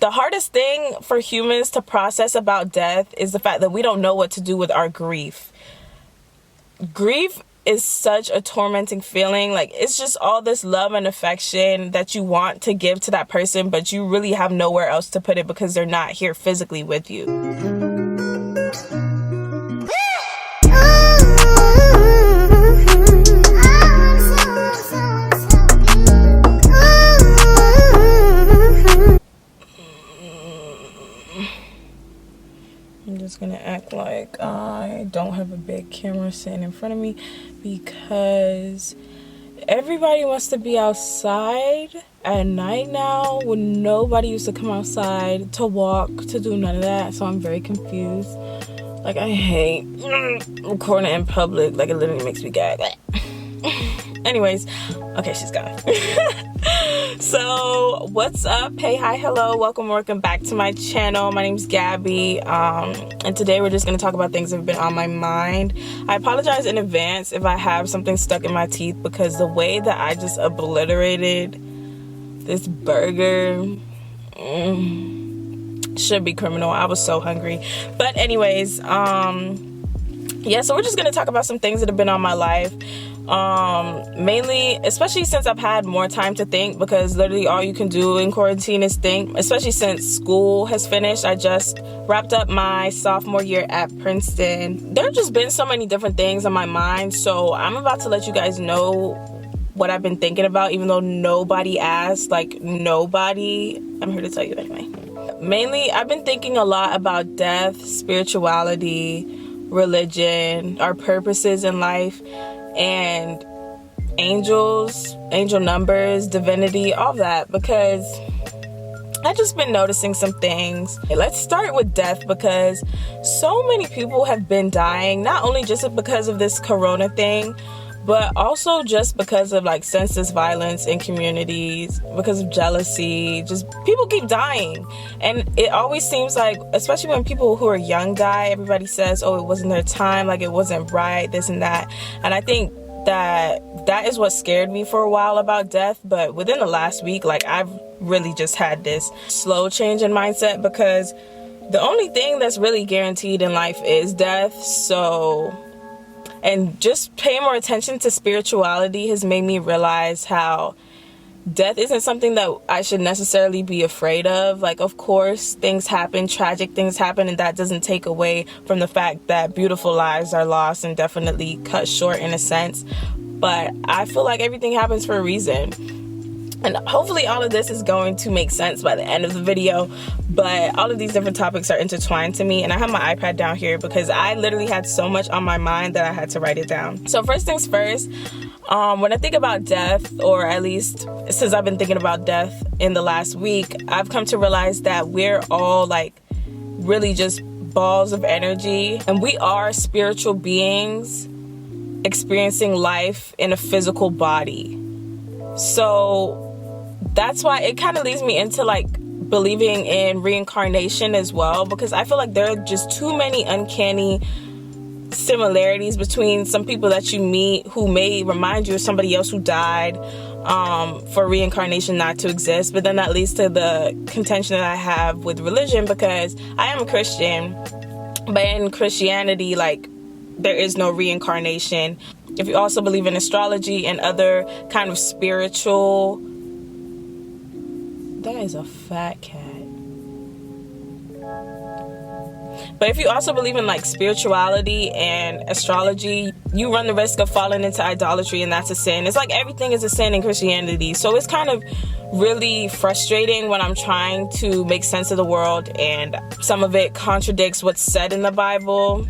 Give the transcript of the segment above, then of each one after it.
The hardest thing for humans to process about death is the fact that we don't know what to do with our grief. Grief is such a tormenting feeling. Like, it's just all this love and affection that you want to give to that person, but you really have nowhere else to put it because they're not here physically with you. I'm just gonna act like I don't have a big camera sitting in front of me because everybody wants to be outside at night now when nobody used to come outside to walk, to do none of that. So I'm very confused. Like, I hate recording in public. Like, it literally makes me gag. Anyways, okay, she's gone. So what's up? Hey, hi, hello, welcome back to my channel. My name's Gabby, and today we're just going to talk about things that have been on my mind. I apologize in advance if I have something stuck in my teeth because the way that I just obliterated this burger should be criminal. I was so hungry. But anyways, yeah, so we're just going to talk about some things that have been on my life. Mainly, especially since I've had more time to think, because literally all you can do in quarantine is think, especially since school has finished. I just wrapped up my sophomore year at Princeton. There have just been so many different things on my mind, so I'm about to let you guys know what I've been thinking about, even though nobody asked. Like, nobody. I'm here to tell you anyway. Mainly, I've been thinking a lot about death, spirituality, religion, our purposes in life, and angels, angel numbers, divinity, all that, because I've just been noticing some things. Let's start with death, because so many people have been dying, not only just because of this corona thing, but also just because of like senseless violence in communities, because of jealousy. Just people keep dying, and it always seems like, especially when people who are young die, everybody says, oh, it wasn't their time, like it wasn't right, this and that. And I think that is what scared me for a while about death. But within the last week, like, I've really just had this slow change in mindset, because the only thing that's really guaranteed in life is death. So, and just paying more attention to spirituality has made me realize how death isn't something that I should necessarily be afraid of. Like, of course, things happen, tragic things happen, and that doesn't take away from the fact that beautiful lives are lost and definitely cut short in a sense. But I feel like everything happens for a reason. And hopefully all of this is going to make sense by the end of the video. But all of these different topics are intertwined to me. And I have my iPad down here because I literally had so much on my mind that I had to write it down. So first things first, when I think about death, or at least since I've been thinking about death in the last week, I've come to realize that we're all like really just balls of energy. And we are spiritual beings experiencing life in a physical body. So that's why it kind of leads me into like believing in reincarnation as well, because I feel like there are just too many uncanny similarities between some people that you meet who may remind you of somebody else who died, for reincarnation not to exist. But then that leads to the contention that I have with religion, because I am a Christian, but in Christianity, like, there is no reincarnation. If you also believe in astrology and other kind of spiritual... That is a fat cat. But if you also believe in like spirituality and astrology, you run the risk of falling into idolatry, and that's a sin. It's like everything is a sin in Christianity. So it's kind of really frustrating when I'm trying to make sense of the world and some of it contradicts what's said in the Bible.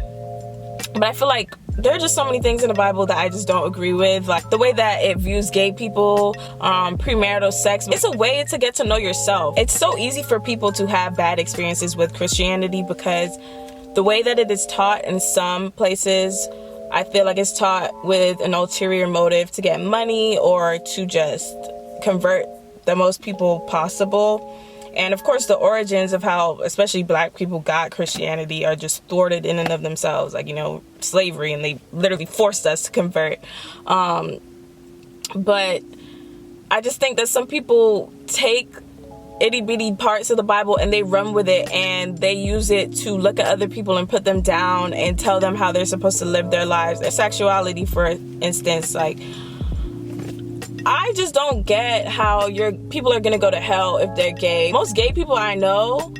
But I feel like there are just so many things in the Bible that I just don't agree with. Like the way that it views gay people, premarital sex. It's a way to get to know yourself. It's so easy for people to have bad experiences with Christianity because the way that it is taught in some places, I feel like it's taught with an ulterior motive to get money or to just convert the most people possible. And of course, the origins of how especially Black people got Christianity are just thwarted in and of themselves, like, you know, slavery, and they literally forced us to convert. But I just think that some people take itty bitty parts of the Bible and they run with it, and they use it to look at other people and put them down and tell them how they're supposed to live their lives. Their sexuality, for instance, like, I just don't get how people are gonna go to hell if they're gay. Most gay people I know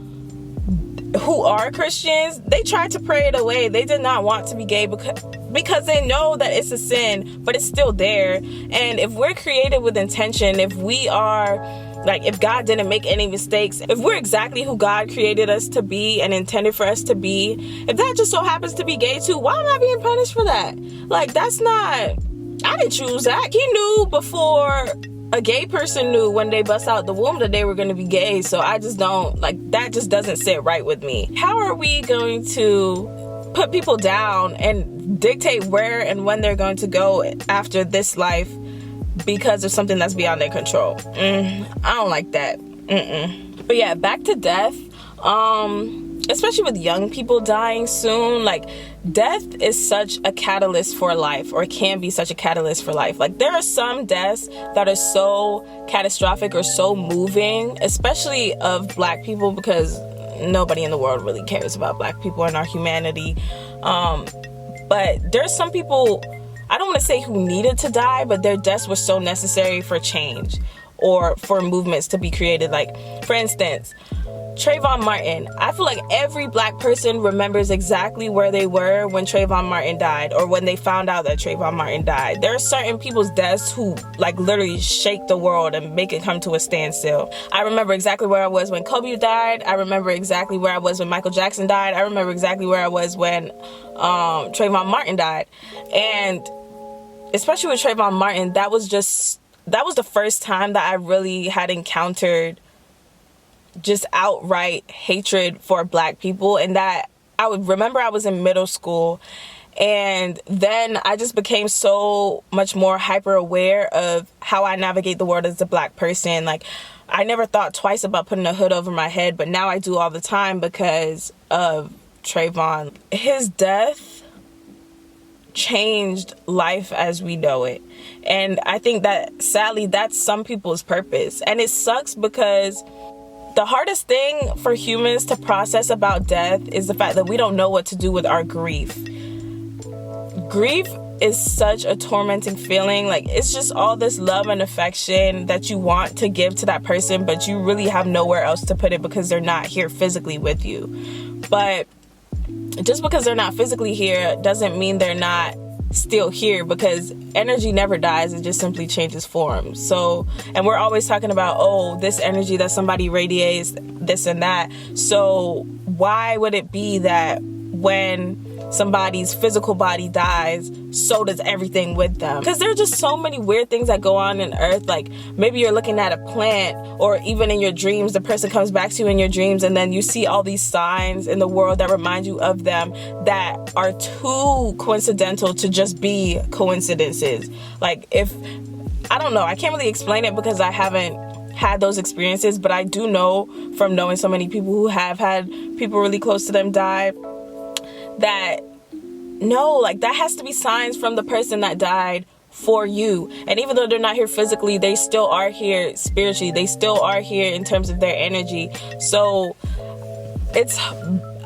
who are Christians, they tried to pray it away. They did not want to be gay because they know that it's a sin, but it's still there. And if we're created with intention, if we are, like, if God didn't make any mistakes, if we're exactly who God created us to be and intended for us to be, if that just so happens to be gay too, why am I being punished for that? Like, that's not, I didn't choose that. He knew before a gay person knew when they bust out the womb that they were going to be gay. So I just don't, like, that just doesn't sit right with me. How are we going to put people down and dictate where and when they're going to go after this life because of something that's beyond their control? I don't like that. But yeah, back to death. Especially with young people dying soon, like, death is such a catalyst for life, or can be such a catalyst for life. Like, there are some deaths that are so catastrophic or so moving, especially of Black people, because nobody in the world really cares about Black people and our humanity. But there's some people, I don't want to say who needed to die, but their deaths were so necessary for change or for movements to be created. Like, for instance, Trayvon Martin. I feel like every Black person remembers exactly where they were when Trayvon Martin died, or when they found out that Trayvon Martin died. There are certain people's deaths who, like, literally shake the world and make it come to a standstill. I remember exactly where I was when Kobe died. I remember exactly where I was when Michael Jackson died. I remember exactly where I was when Trayvon Martin died. And especially with Trayvon Martin, that was the first time that I really had encountered just outright hatred for Black people. And that I would remember I was in middle school, and then I just became so much more hyper aware of how I navigate the world as a Black person. Like, I never thought twice about putting a hood over my head, but now I do all the time because of Trayvon. His death changed life as we know it. And I think that, sadly, that's some people's purpose. And it sucks because the hardest thing for humans to process about death is the fact that we don't know what to do with our grief. Grief is such a tormenting feeling. Like, it's just all this love and affection that you want to give to that person, but you really have nowhere else to put it because they're not here physically with you. But just because they're not physically here doesn't mean they're not still here, because energy never dies. It just simply changes form. So, and we're always talking about, oh, this energy that somebody radiates, this and that. So why would it be that when somebody's physical body dies, so does everything with them? Because there are just so many weird things that go on in Earth. Like, maybe you're looking at a plant, or even in your dreams, the person comes back to you in your dreams, and then you see all these signs in the world that remind you of them that are too coincidental to just be coincidences. Like, I don't know, I can't really explain it because I haven't had those experiences, but I do know from knowing so many people who have had people really close to them die, that no, like, that has to be signs from the person that died for you. And even though they're not here physically, they still are here spiritually. They still are here in terms of their energy. So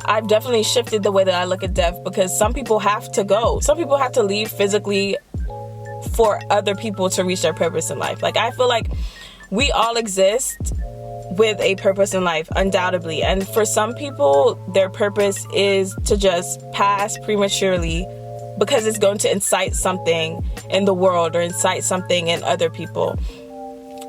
I've definitely shifted the way that I look at death, because some people have to go. Some people have to leave physically for other people to reach their purpose in life. Like, I feel like we all exist with a purpose in life, undoubtedly. And for some people, their purpose is to just pass prematurely because it's going to incite something in the world or incite something in other people.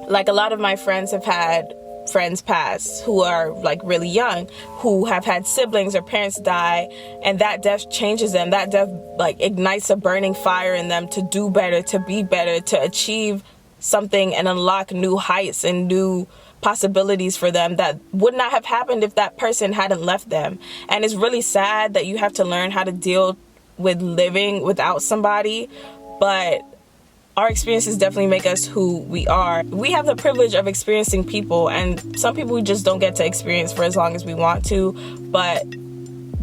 Like, a lot of my friends have had friends pass who are, like, really young, who have had siblings or parents die, and that death changes them. That death, like, ignites a burning fire in them to do better, to be better, to achieve something and unlock new heights and new possibilities for them that would not have happened if that person hadn't left them. And it's really sad that you have to learn how to deal with living without somebody, but our experiences definitely make us who we are. We have the privilege of experiencing people, and some people we just don't get to experience for as long as we want to. But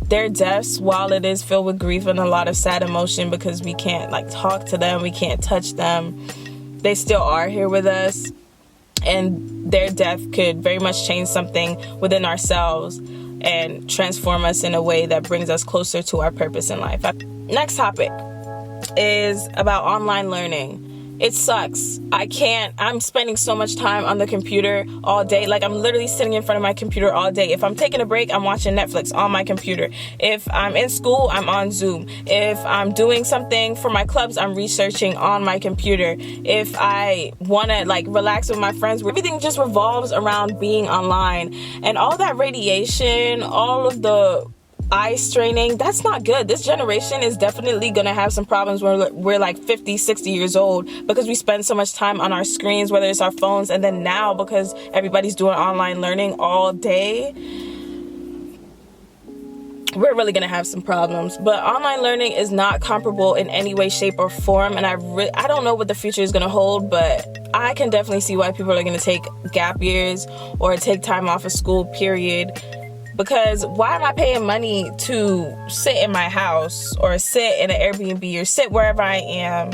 their deaths, while it is filled with grief and a lot of sad emotion because we can't, like, talk to them, we can't touch them, they still are here with us. and their death could very much change something within ourselves and transform us in a way that brings us closer to our purpose in life. Next topic is about online learning. It sucks. I'm spending so much time on the computer all day. Like, I'm literally sitting in front of my computer all day. If I'm taking a break, I'm watching Netflix on my computer. If I'm in school, I'm on Zoom. If I'm doing something for my clubs, I'm researching on my computer. If I want to relax with my friends, everything just revolves around being online. And all that radiation, all of the eye straining, that's not good. This generation is definitely going to have some problems when we're like 50, 60 years old, because we spend so much time on our screens, whether it's our phones, and then now because everybody's doing online learning all day, we're really going to have some problems. But online learning is not comparable in any way, shape, or form, and I don't know what the future is going to hold, but I can definitely see why people are going to take gap years or take time off of school, period. Because why am I paying money to sit in my house or sit in an Airbnb or sit wherever I am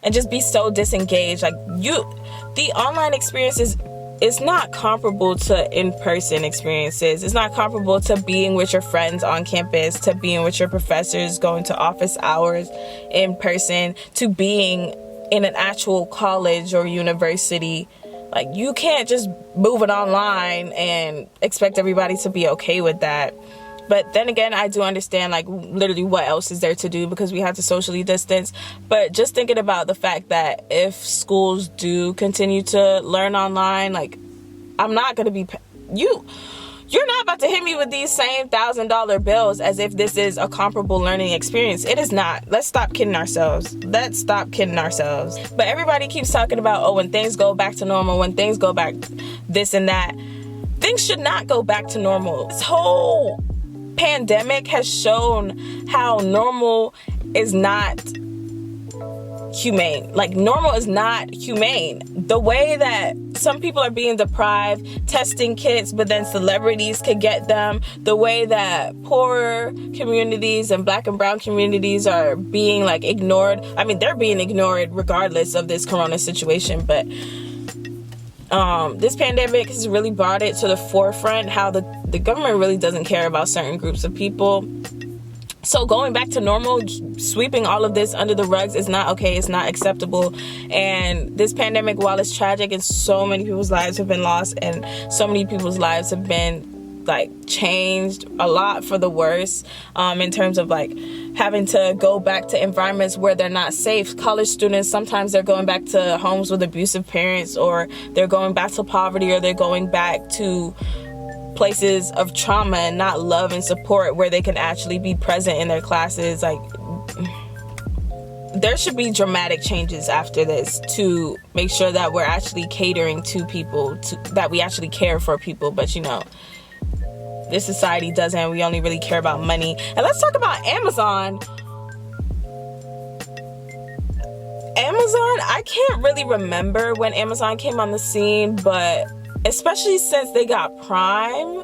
and just be so disengaged? The online experience is not comparable to in-person experiences. It's not comparable to being with your friends on campus, to being with your professors, going to office hours in person, to being in an actual college or university. You can't just move it online and expect everybody to be okay with that. But then again, I do understand, literally what else is there to do because we have to socially distance. But just thinking about the fact that if schools do continue to learn online, I'm not going to be... You're not about to hit me with these same $1,000 bills as if this is a comparable learning experience. It is not. Let's stop kidding ourselves. But everybody keeps talking about, when things go back to normal, when things go back this and that. Things should not go back to normal. This whole pandemic has shown how normal is not humane. Normal is not humane. The way that some people are being deprived, testing kits, but then celebrities could get them. The way that poorer communities and Black and brown communities are being ignored. I mean, they're being ignored regardless of this corona situation, but this pandemic has really brought it to the forefront how the government really doesn't care about certain groups of people. So going back to normal, sweeping all of this under the rugs is not okay. It's not acceptable. And this pandemic, while it's tragic and so many people's lives have been lost and so many people's lives have been changed a lot for the worse, in terms of having to go back to environments where they're not safe. College students, sometimes they're going back to homes with abusive parents, or they're going back to poverty, or they're going back to places of trauma and not love and support where they can actually be present in their classes. There should be dramatic changes after this to make sure that we're actually catering to people, that we actually care for people. But this society doesn't. We only really care about money. And let's talk about Amazon. I can't really remember when Amazon came on the scene, but especially since they got Prime,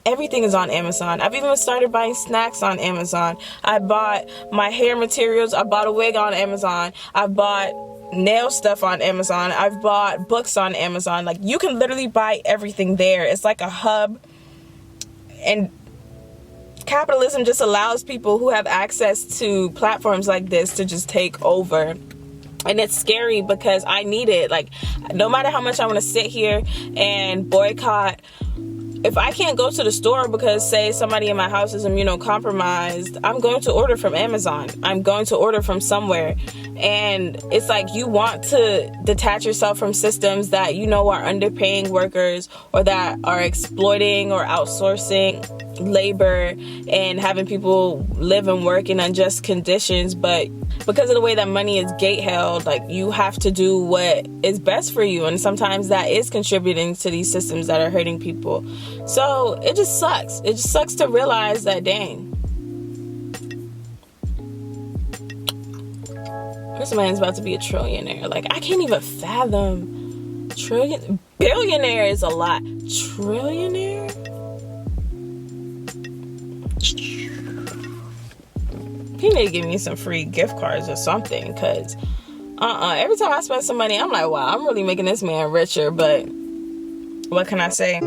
everything is on Amazon. I've even started buying snacks on Amazon. I bought my hair materials. I bought a wig on Amazon. I bought nail stuff on Amazon. I've bought books on Amazon. You can literally buy everything there. It's like a hub. And capitalism just allows people who have access to platforms like this to just take over. And it's scary because I need it. No matter how much I want to sit here and boycott, if I can't go to the store because, say, somebody in my house is immunocompromised, I'm going to order from Amazon. I'm going to order from somewhere. And it's you want to detach yourself from systems that are underpaying workers, or that are exploiting or outsourcing labor and having people live and work in unjust conditions. But because of the way that money is gate held, you have to do what is best for you. And sometimes that is contributing to these systems that are hurting people. So it just sucks. It just sucks to realize that, dang, this man's about to be a trillionaire. I can't even fathom billionaire is a lot. Trillionaire? He need to give me some free gift cards or something, because Every time I spend some money, I'm like, wow, I'm really making this man richer. But what can I say?